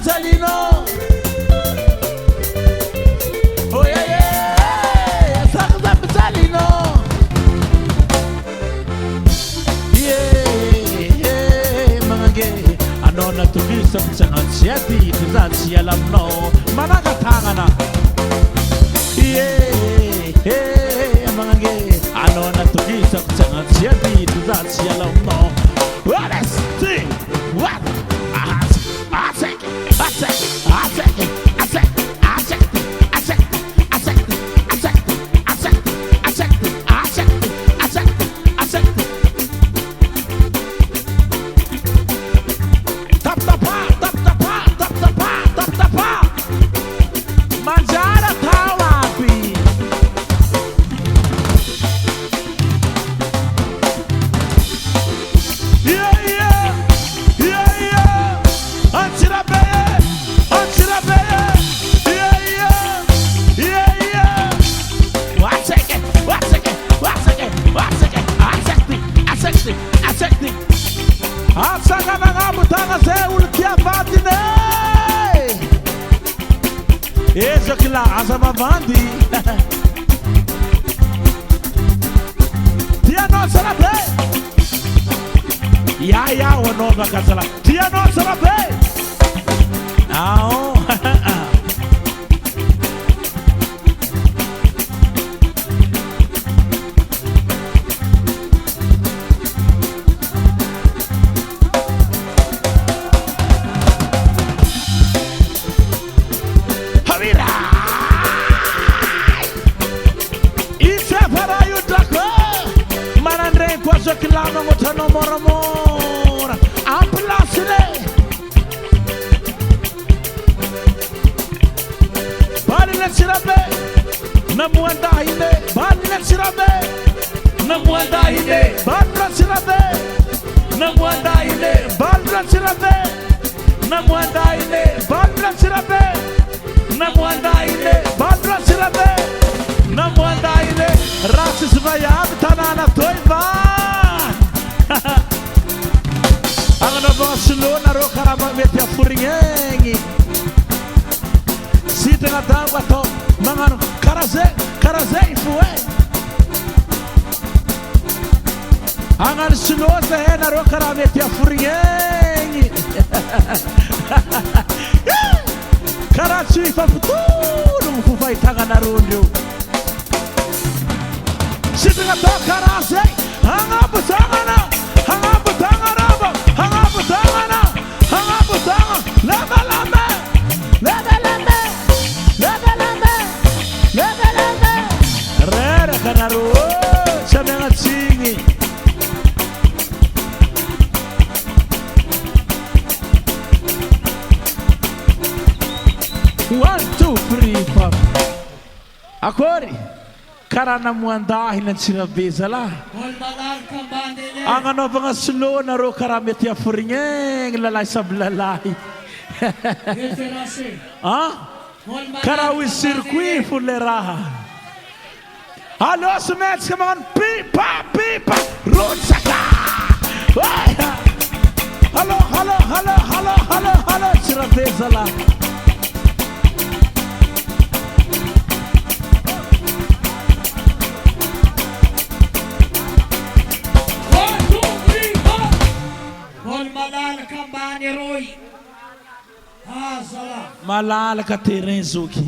Salino natulosa fitsangatsy ady zatsy alaminao manangatagana magnange anao natulosa fitsangatsy ady zatsy alaminao honesty what Bandi Tia nossa be Ya o nova casala Tia nossa be Não Mora Amplasile Baligny Namoa Lahiny Baligny Namoa Lahiny Baligny Namoa Lahiny Baligny Namoa Lahiny Baligny Namoa Lahiny Baligny Namoa Lahiny Ratsy vaiavy tanàna toy Anganova soloana rô karaha mety aforigny sitrana dango atao magnano karaha zay fo Agnano soloasa narô karaha mety aforigny karaha tsy hifampitologno fo fahitagnanareo ndreo sitrana atao karaha zay agnabotagna rehetra nareo samy agnatsiny 1 2 3 4 akory karaha namoan-dahiny Antsirabe zalahy agnanaovagna slow nareo karaha mety aforigny lalahy samy lalahy karaha hoy circuit fo le raha allo sometsika magnano pipa Rotsaka halo Antsirabe zalahy malalaka terrain zoky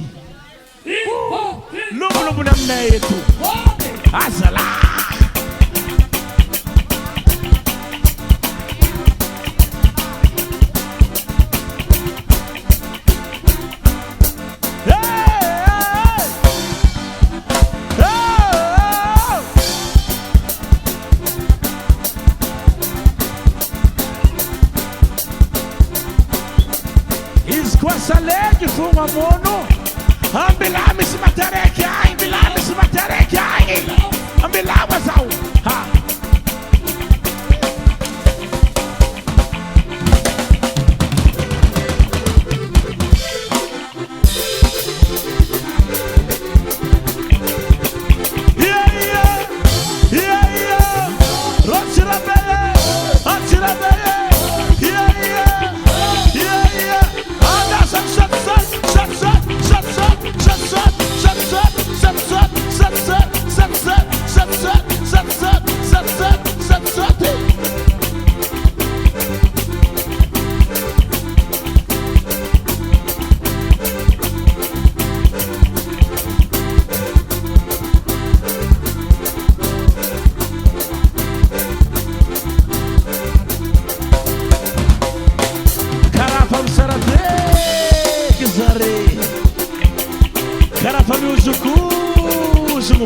lombolomboly aminay eto azala Salete fuma mono ambilami si matareke ai ambilama zau ha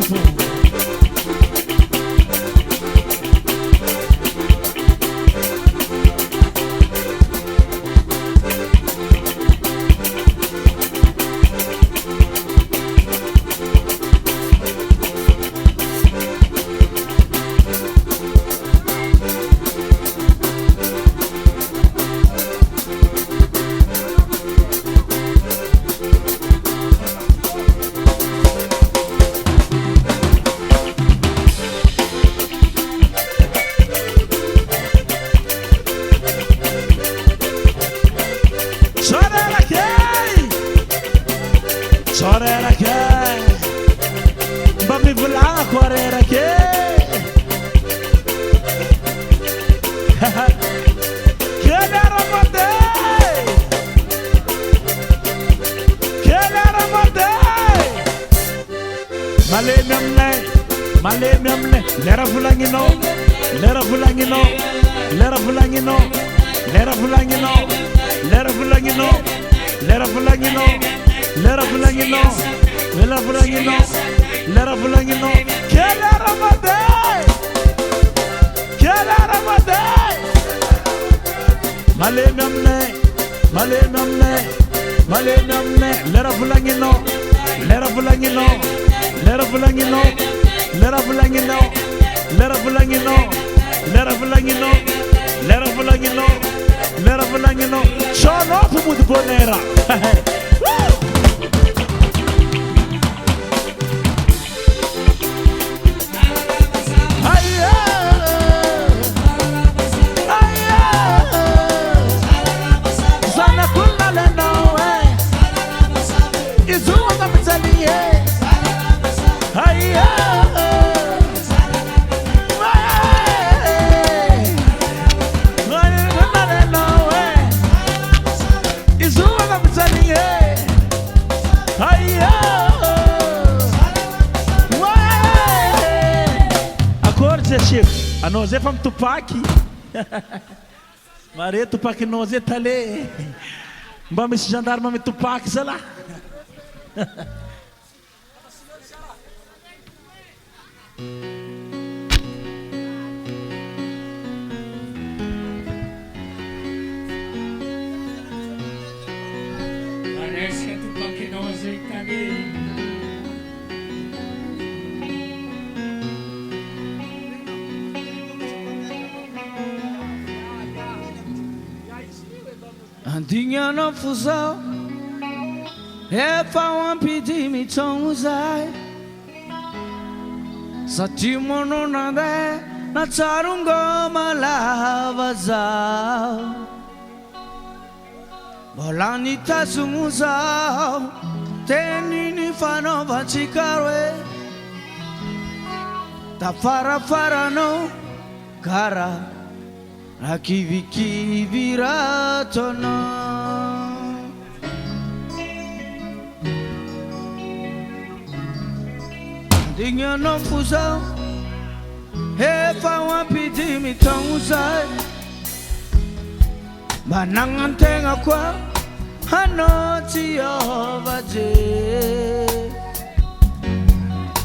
tompo. Anose fa mitopaky mare topaky anose tale mba misy gendarme mitopaky zala Andignana fuzao efa wampidi mitonuzai satimono nande na tsarungo Malaza bolani tasumuzao tenini fanova chikarwe tafara farano kara akivikivi ratona Dingyano fusa hefa wapiti mitongusai banangan tenga kwa hanoti ovaje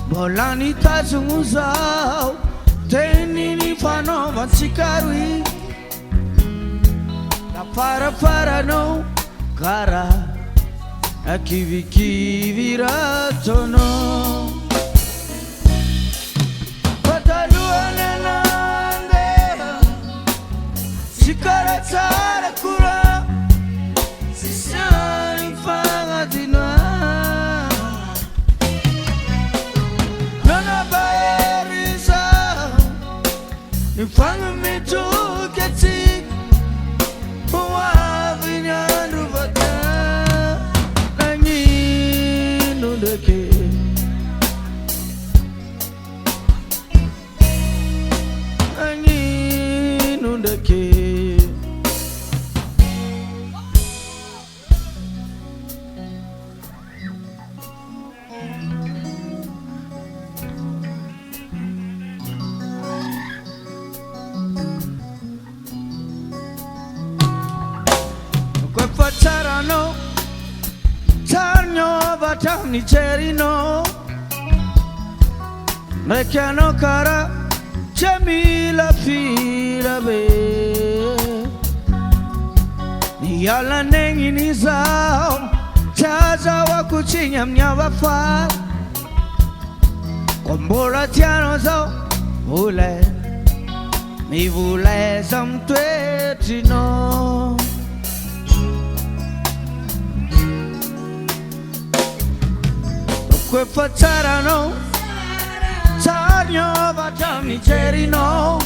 bolani tazunguzao tenini fanova chikarwi para no kara akivikivi ratono pataluane nande sikara tsara kura sisani fanga dinwa nana baerisa nifanga mitu keti Tarano, Tarno, Batani Cherino, Mekano kara Jamila fila be Yala nengi nizao Chaza wakuchinya mnyawafa Kombora tiano zao Vule Mi vule samtuetino Tokwe fatarano Tarnyo batami cherino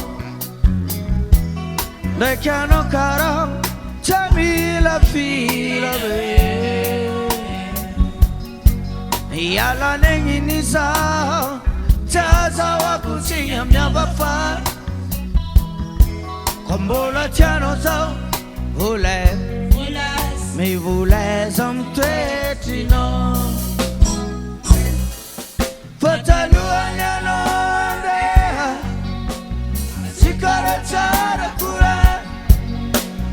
Lekano kara Jamila fila be Yala nengi nizao Chaza wakuchinya mnyawafa Kombola tiano zao Vule Mi vule samtuetino Fataluanya nonde Sikara chara kura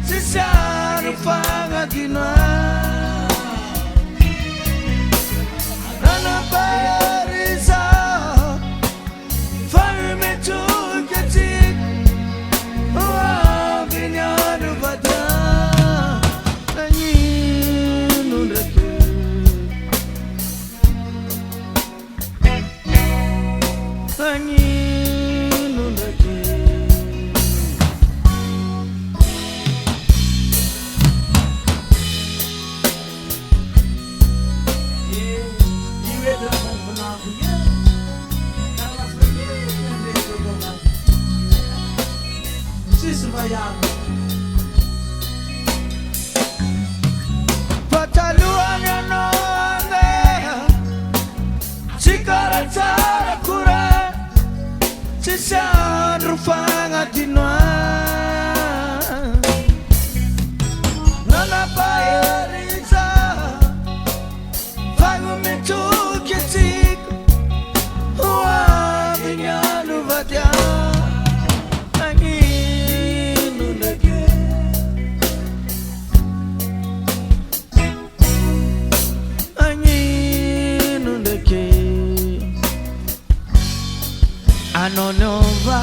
Sisyaru fanga kinwa Nana bayariza Fari metu ketik Uwa binyadu bata Nanyinu ndake Nanyinu ndake Pataluanya nonde Sikara tara kura Sisyan rufanga dinwa Nana bayariza Fagu metu ketik Uwa binyanu vadya Nanginu ndake Nanginu ndake Anonova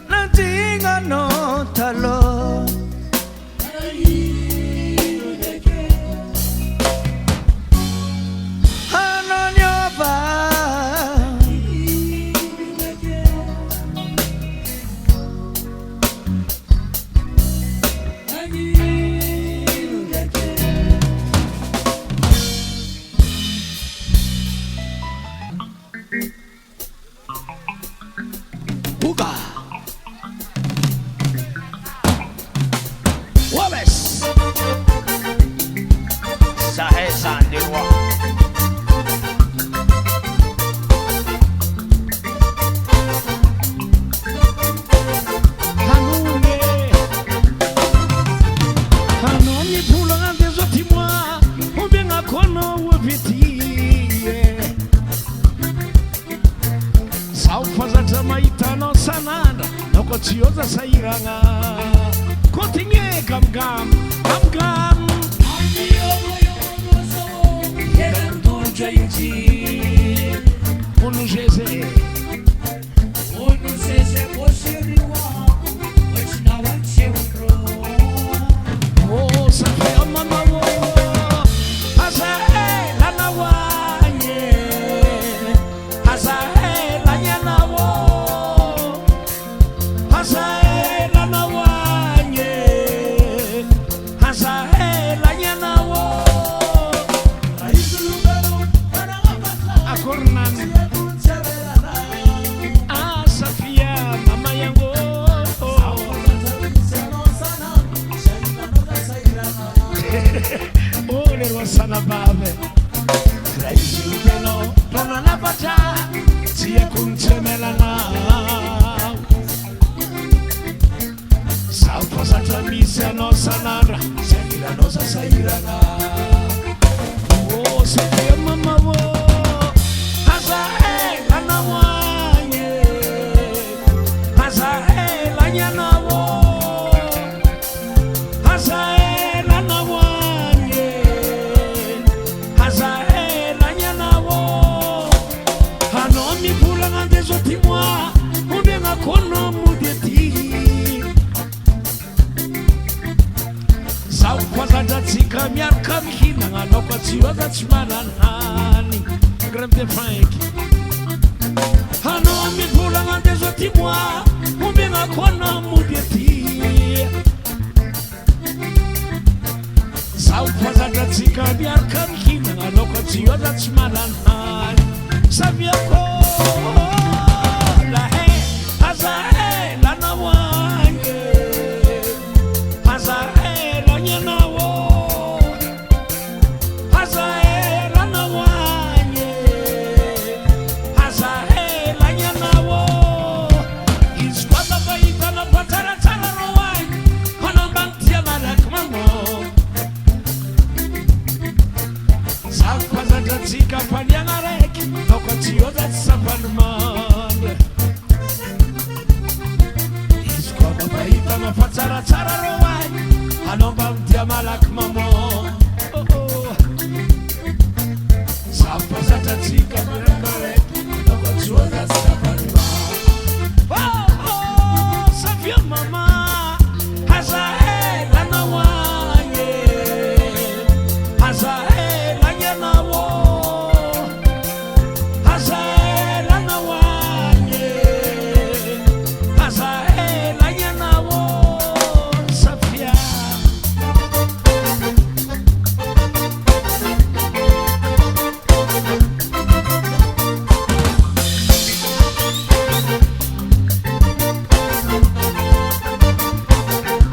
Nantinga no talo Anonova Buga Wabes Sahe Sandirwa Hanunge Hanoni pulang dezo timwa Ubenga kono wabiti Saufazata maitano sananda Noko chioza sairanga Kotinge gam gam Unujeze Oh, safia mama wo Asa la nawanye Asa la nyana wo Asa la nawanye Asa la nyana wo Akornan Safia mama yango Ole wasana babe Raisi upeno Tona napata Tia kuntemela na Saupa sata misa no sanara Sefila no sasairana Oh, Safia mama wo Hasa la nawanye Hasa la nyana wo Hasa la nawanye Hasa tsika miaraka mihinagna anao koa tsy oza tsy mananany grande frank anao mivolagna andezo ty moa ombegna koana mody aty zaho fazadratsika miaraka mihinagna anao koa tsy oza tsy mananany saviako lahe azahe lanaoanye azahe lanyanao azahe lanaoanye azahe lanyanao izy koa lafa hitana fa tsaratsara roany hanambagnitia malaky manao zaho fazadratsika faniagna raiky naoka tsy oza tsy safanimandra izy koa lafa hitana fa tsaratsara roany hanambagnitia malaky manao zaho fazadratsika faniagna raiky naoka tsy oza tsy safanimandra savia mama azahe lanaoanye azahe lanyanao azahe lanaoanye azahe lanyanao savia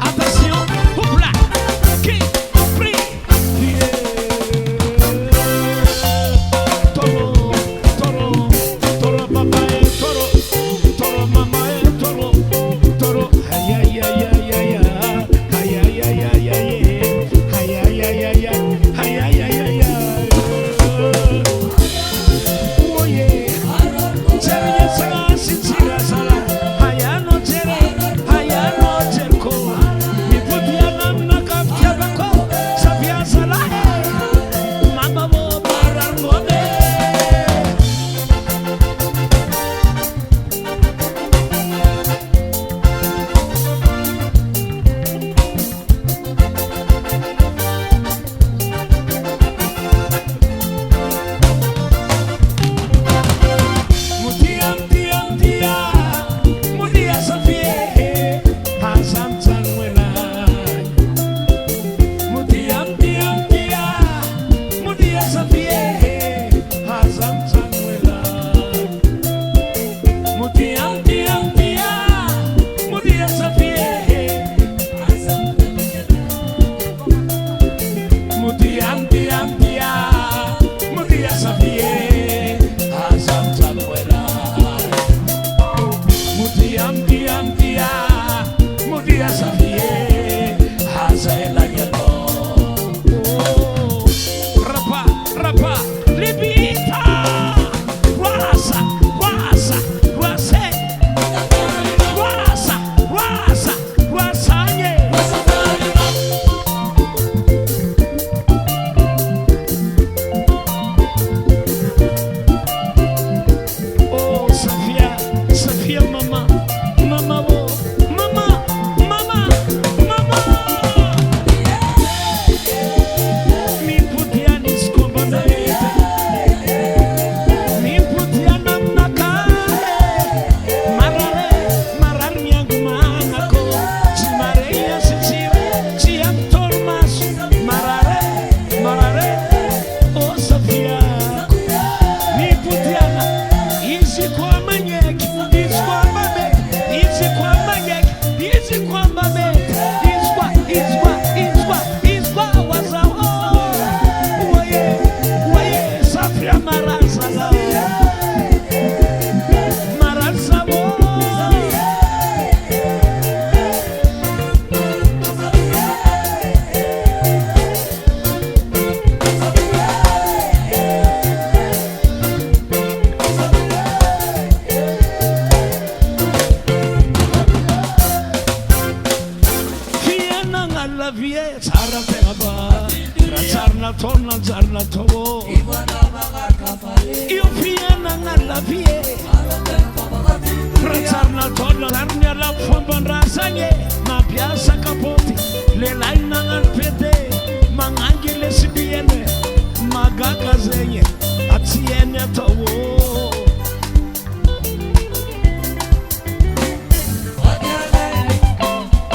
attention au plat qui prie toro toro toro papa e toro toro mama e toro toro ay ay ay ay ay ay ay ay ay ay ay ay ay ay ay ay ay ay oye tere sala sinzira sala hayano tere hayano terko mi podia namna kaptia bako sabia sala mama bo parangode mutia mutia mutia mutia savie hazam tanwela mutia mutia mutia mutia savie hazam tanwela mutia mutia mutia mutia savie hazam mutia mutia mutia mutia savie hazam tanwela mutia mutia mutia mutia savie hazaelanyano rapa rapa libita rasa rasa rase rasa rasa rasanye oh Safia Safia mama mama wo mama mama mama mi putiani skombandete mi putiana mnakae marare marare yangu manako chimareya sichire chiam tolmas marare marare oh Safia mi putiana izi kwa manyeki izi kwa mame izi kwa manyeki izi kwa mame izi kwa izi kwa izi kwa izi kwa wazao waye waye Safia Malaza Malaza fiena ngala vie tsara pegaba ratsarna tonna zarna tobo io fiena ngala vie ratsarna tonna zarna la fomban rasanye na piasa kapoti le laina ngan pete mangangi magaga zegny atsieny atao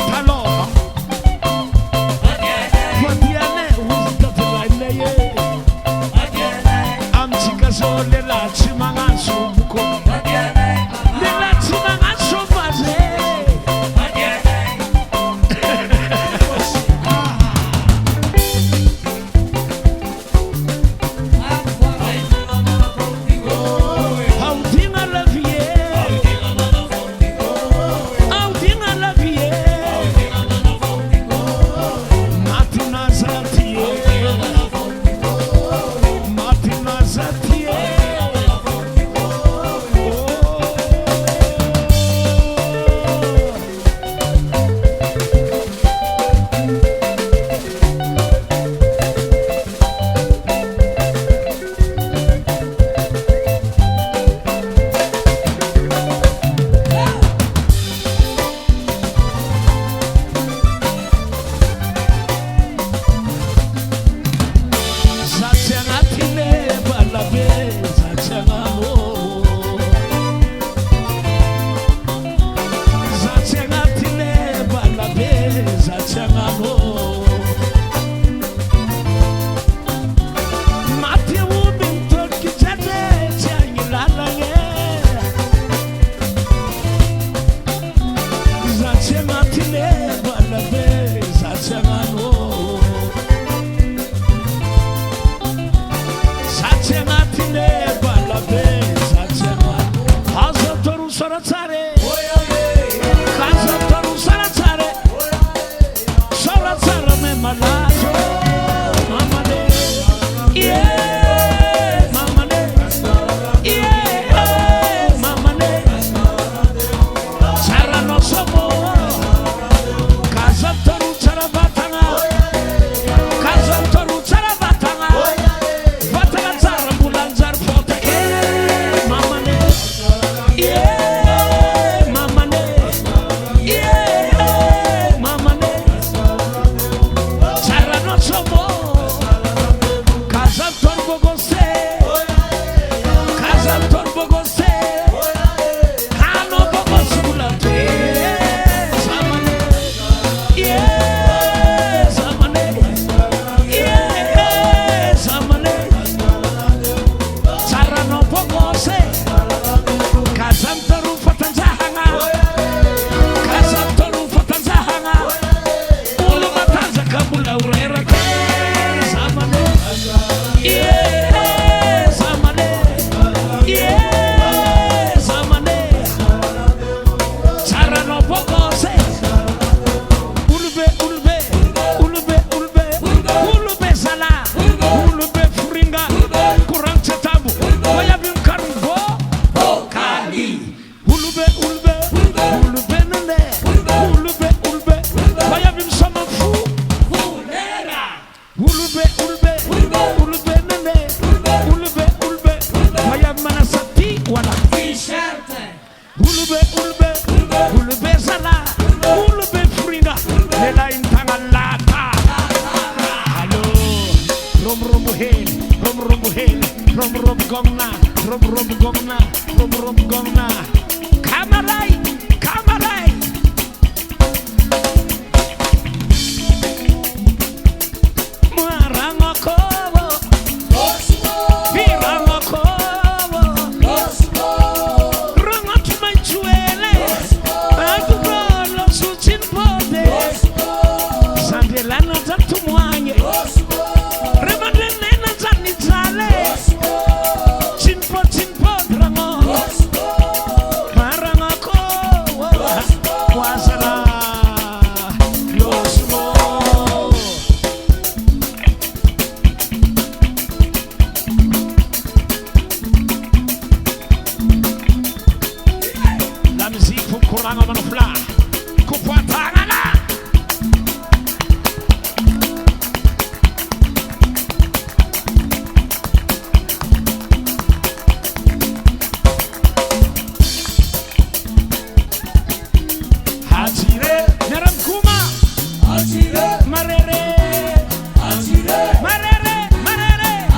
talova vadianay ozy tatilainay amitsika zao lehilahy tsy magnano soboko lehilahy tsy magnano somaze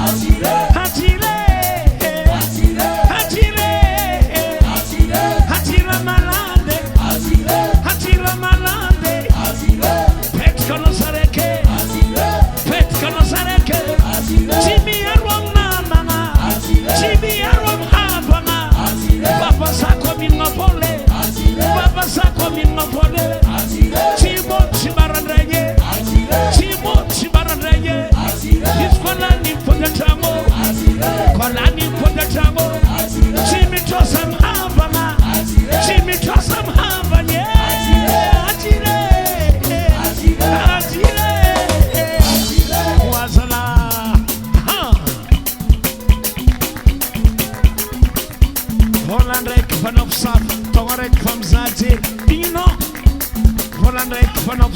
Antsirabe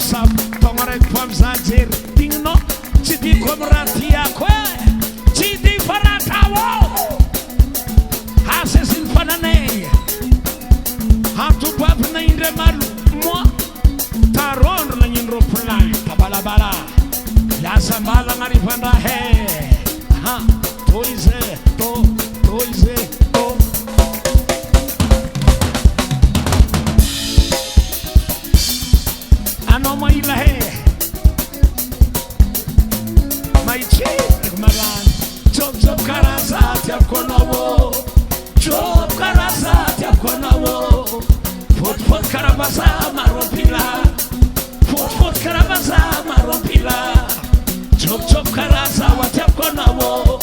samsam taogna raiky po am'zajery digninao tsy diko amy raha tiako tsy di fa raha tao asa sy ny fananay antobavina indray malo moi tarondro nagnino roplan tabalabala yasambala gn'arivandraha to izy to izy to anao maila maitseriky magnano jobjob karaza tiavoko anao job karaza tiavoko anao fotifoty karavaza marompila fotifoty karavaza marompila jobjob karaza wa tiavoko anao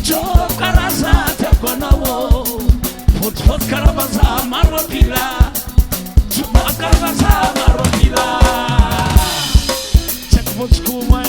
job karaza tiavoko anao fotifoty karavaza marompila job karavaza marompila tsy votsikomo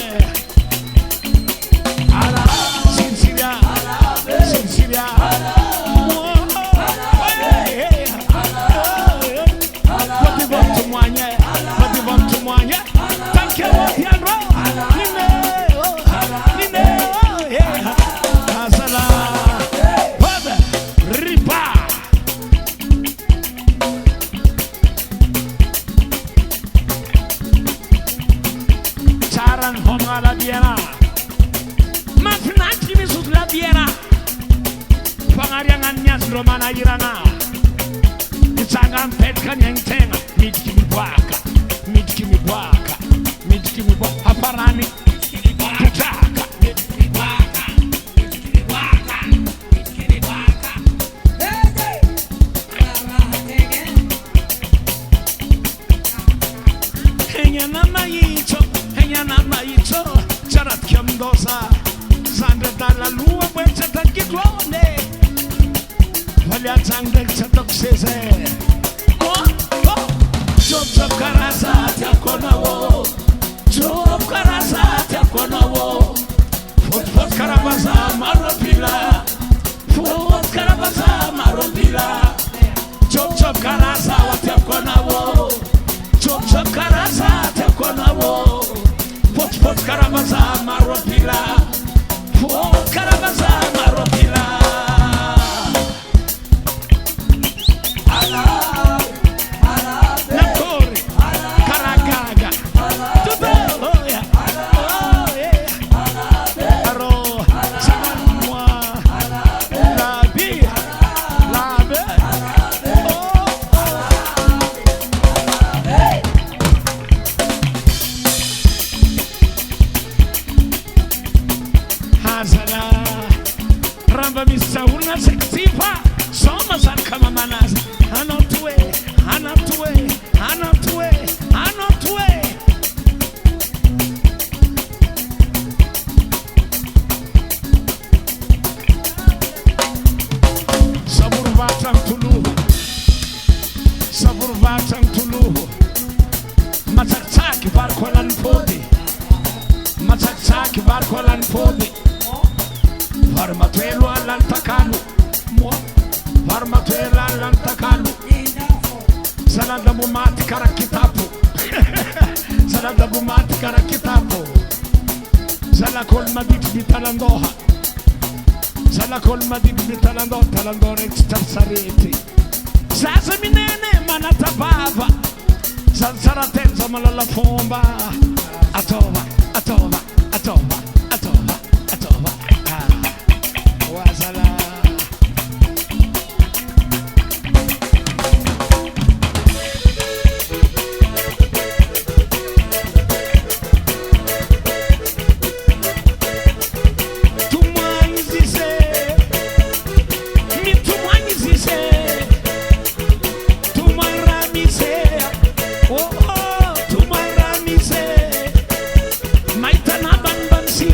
Maitana ban ban si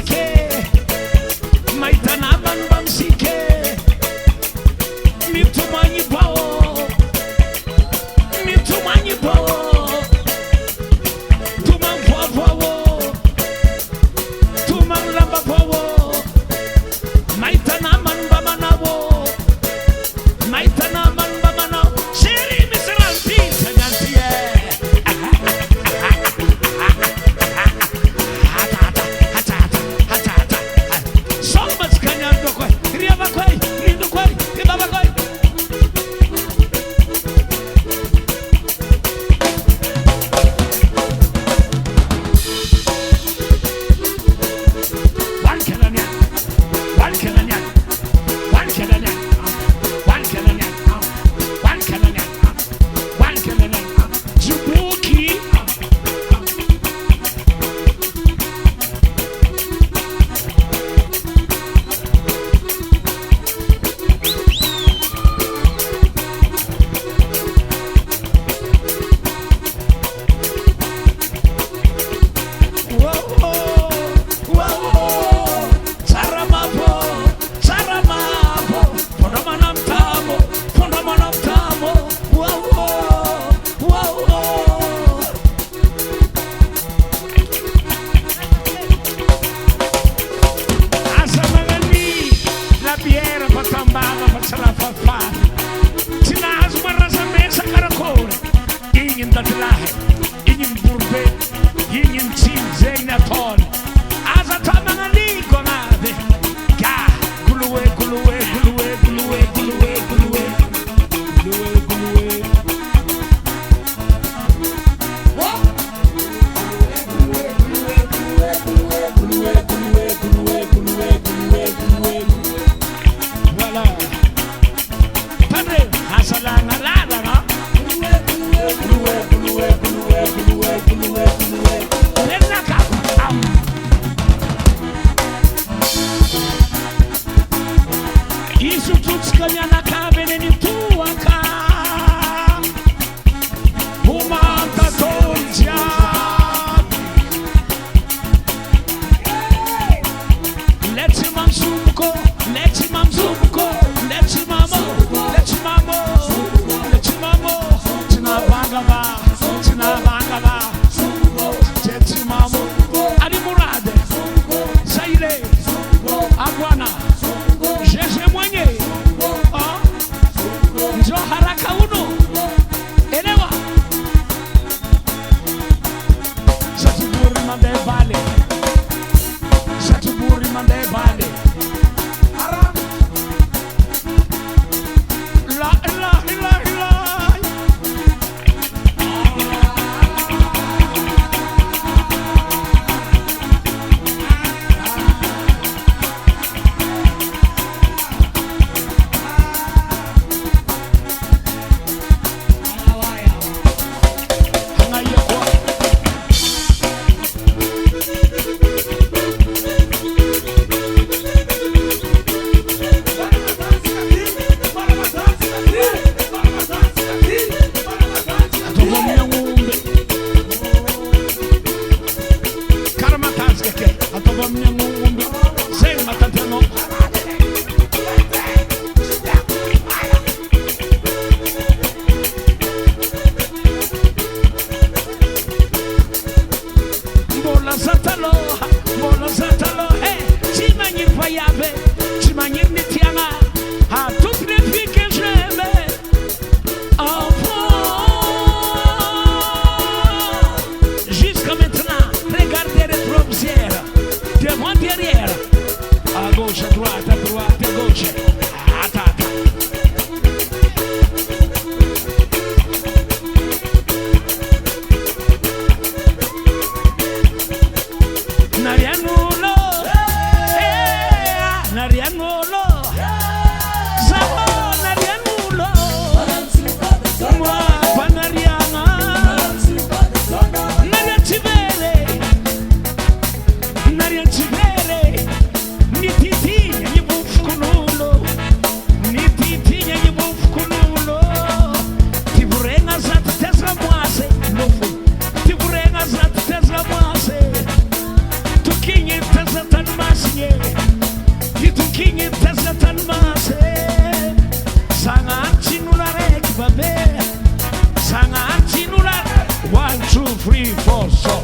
Sangantinula 1 2 3 4 so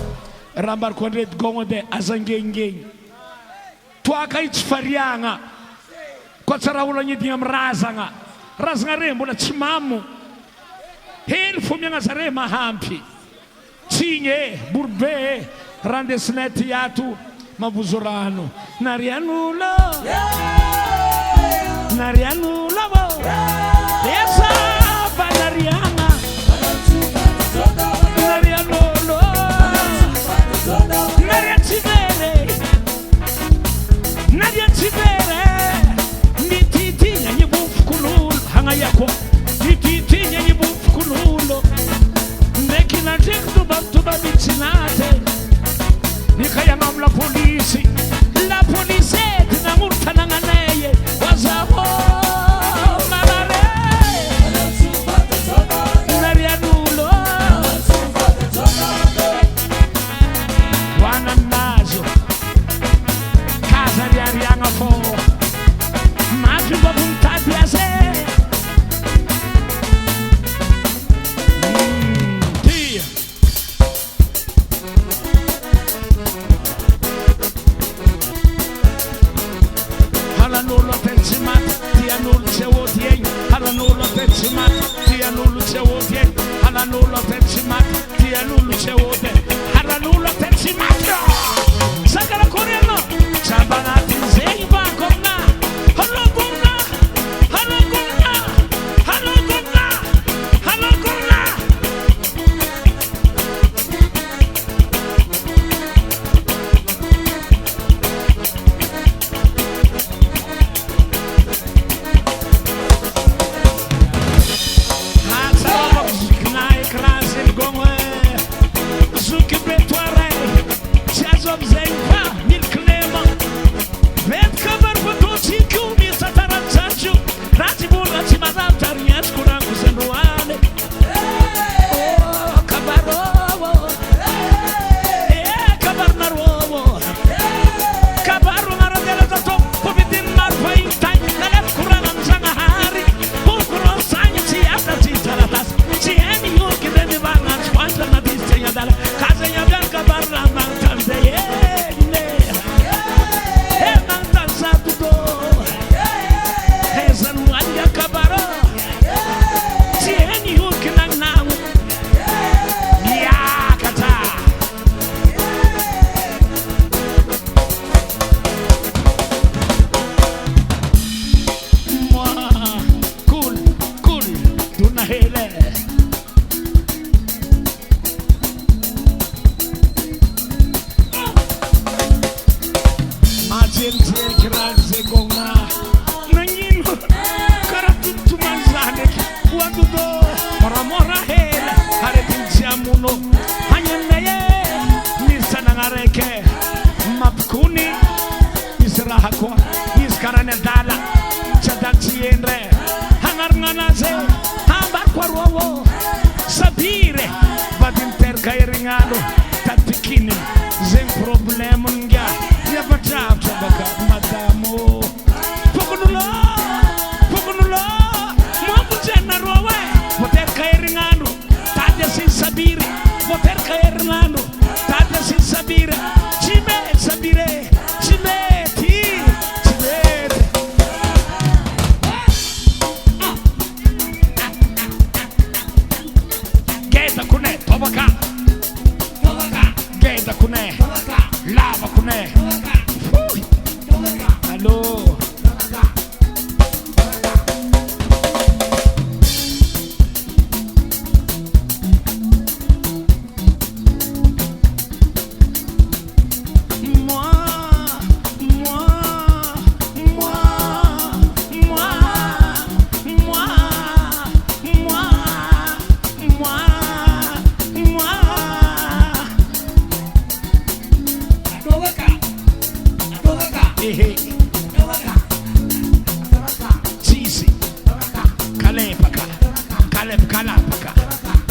rambar kondret gongode azangengeng toaka itsy fariagna ko tsara olagna idigna amrazagna razagna re mbola tsy mamo hely fo miagna zare mahampy tsigny borbe randesinety ato mavozorano narianulo esa banariana narianulo nariatsivere nititinya nyibufukululu hanga yako nititinya nyibufukululu nekinatekutuba mitsinate nikayangam la polisi tinamurtananganeye wazabo malare narianulo wananazo kazariarianga fo majubabuntadiase tia halanolo pensimat tianolo sewotien halanolo pensimat tianolo sewotien halanolo pensimat tianolo sewote halanolo pensimat sagala koreno sabanatin zeiba konna halogonna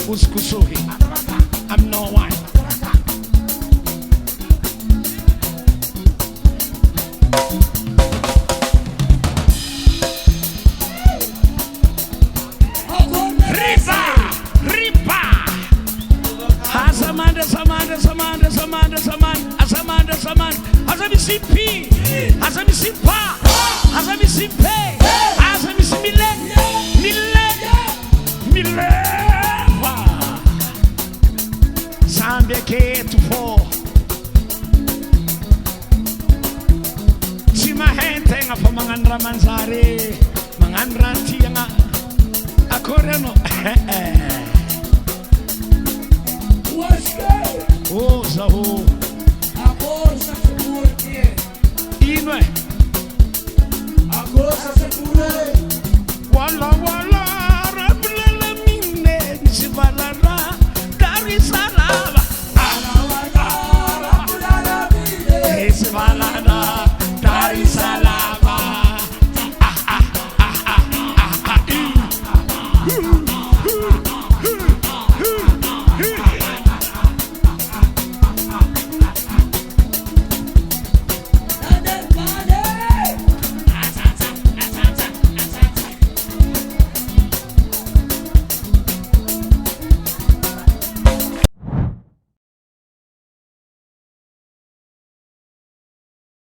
Uskusuhi. I'm no one. Riba! Aza misipi, aza misipa, aza misipe, aza misimile, mille. Zambia ketu po. Simahente nga pa manganra manzare, manganra tiya nga. Ako reno.